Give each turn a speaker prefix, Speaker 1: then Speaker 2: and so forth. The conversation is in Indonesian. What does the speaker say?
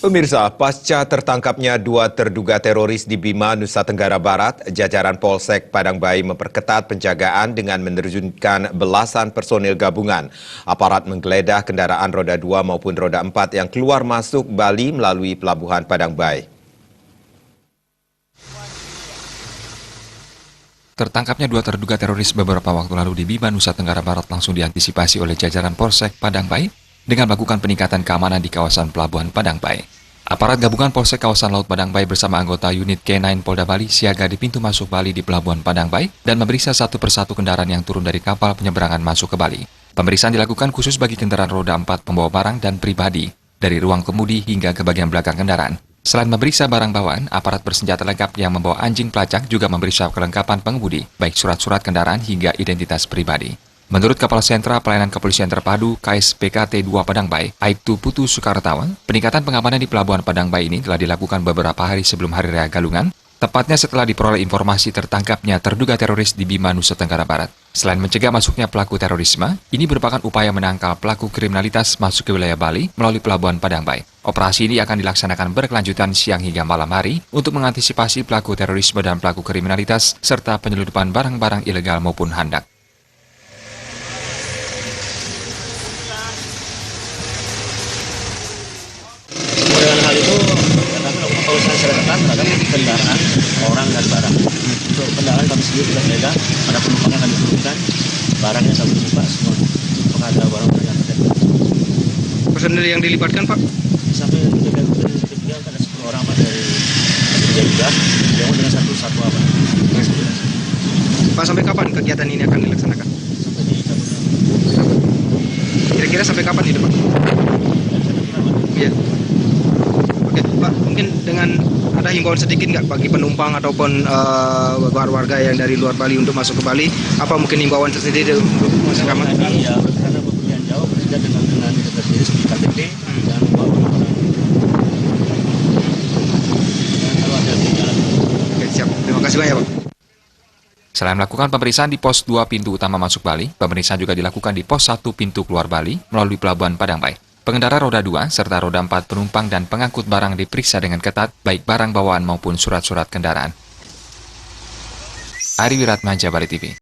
Speaker 1: Pemirsa, pasca tertangkapnya dua terduga teroris di Bima, Nusa Tenggara Barat, jajaran Polsek Padang Bayi memperketat penjagaan dengan menerjunkan belasan personil gabungan. Aparat menggeledah kendaraan roda 2 maupun roda 4 yang keluar masuk Bali melalui Pelabuhan Padang Bayi.
Speaker 2: Tertangkapnya dua terduga teroris beberapa waktu lalu di Bima, Nusa Tenggara Barat langsung diantisipasi oleh jajaran Polsek Padang Bayi dengan melakukan peningkatan keamanan di kawasan Pelabuhan Padang Bayi. Aparat gabungan Polsek kawasan Laut Padang Bayi bersama anggota unit K9 Polda Bali siaga di pintu masuk Bali di Pelabuhan Padang Bayi dan memeriksa satu persatu kendaraan yang turun dari kapal penyeberangan masuk ke Bali. Pemeriksaan dilakukan khusus bagi kendaraan roda 4 pembawa barang dan pribadi, dari ruang kemudi hingga ke bagian belakang kendaraan. Selain memeriksa barang bawaan, aparat bersenjata lengkap yang membawa anjing pelacak juga memeriksa kelengkapan pengemudi, baik surat-surat kendaraan hingga identitas pribadi. Menurut Kepala Sentra Pelayanan Kepolisian Terpadu KSPKT 2 Padang Bayi, Aibtu Putu Soekartawa, peningkatan pengamanan di Pelabuhan Padang Bayi ini telah dilakukan beberapa hari sebelum Hari Raya Galungan, tepatnya setelah diperoleh informasi tertangkapnya terduga teroris di Bima, Nusa Tenggara Barat. Selain mencegah masuknya pelaku terorisme, ini merupakan upaya menangkal pelaku kriminalitas masuk ke wilayah Bali melalui Pelabuhan Padang Bayi. Operasi ini akan dilaksanakan berkelanjutan siang hingga malam hari untuk mengantisipasi pelaku terorisme dan pelaku kriminalitas serta penyelundupan barang-barang ilegal maupun handak.
Speaker 3: Dengan hal itu, kami melakukan pengurusan secara ketat terhadap kendaraan orang dan barang. Untuk kendaraan kami sendiri sudah menjaga, ada penumpang yang kami turunkan, barangnya kami buka semua. Apakah ada barang-barang yang terjadi?
Speaker 4: Personil yang dilibatkan, Pak?
Speaker 3: Sampai ketiga ada 10 orang Pak dari kerja juga, yang dengan satu satwa Pak.
Speaker 4: Pak, sampai kapan kegiatan ini akan dilaksanakan?
Speaker 3: Sampai di cabutnya.
Speaker 4: Kira-kira sampai kapan ini, Pak? Iya. Oke, Pak, mungkin dengan ada himbauan sedikit nggak bagi penumpang ataupun warga yang dari luar Bali untuk masuk ke Bali? Apa mungkin himbauan tersendiri untuk masuk kamar?
Speaker 3: Ya, karena bepergian jauh bersama dengan tersendiri seperti KTP, jangan lupa barang-barang. Kalau ada di jalan.
Speaker 4: Oke, siap. Terima kasih banyak, Pak.
Speaker 2: Selain melakukan pemeriksaan di pos 2 pintu utama masuk Bali, pemeriksaan juga dilakukan di pos 1 pintu keluar Bali melalui Pelabuhan Padang Bayi. Pengendara roda 2 serta roda 4 penumpang dan pengangkut barang diperiksa dengan ketat, baik barang bawaan maupun surat-surat kendaraan. Ari Wiratmaja, Bali TV.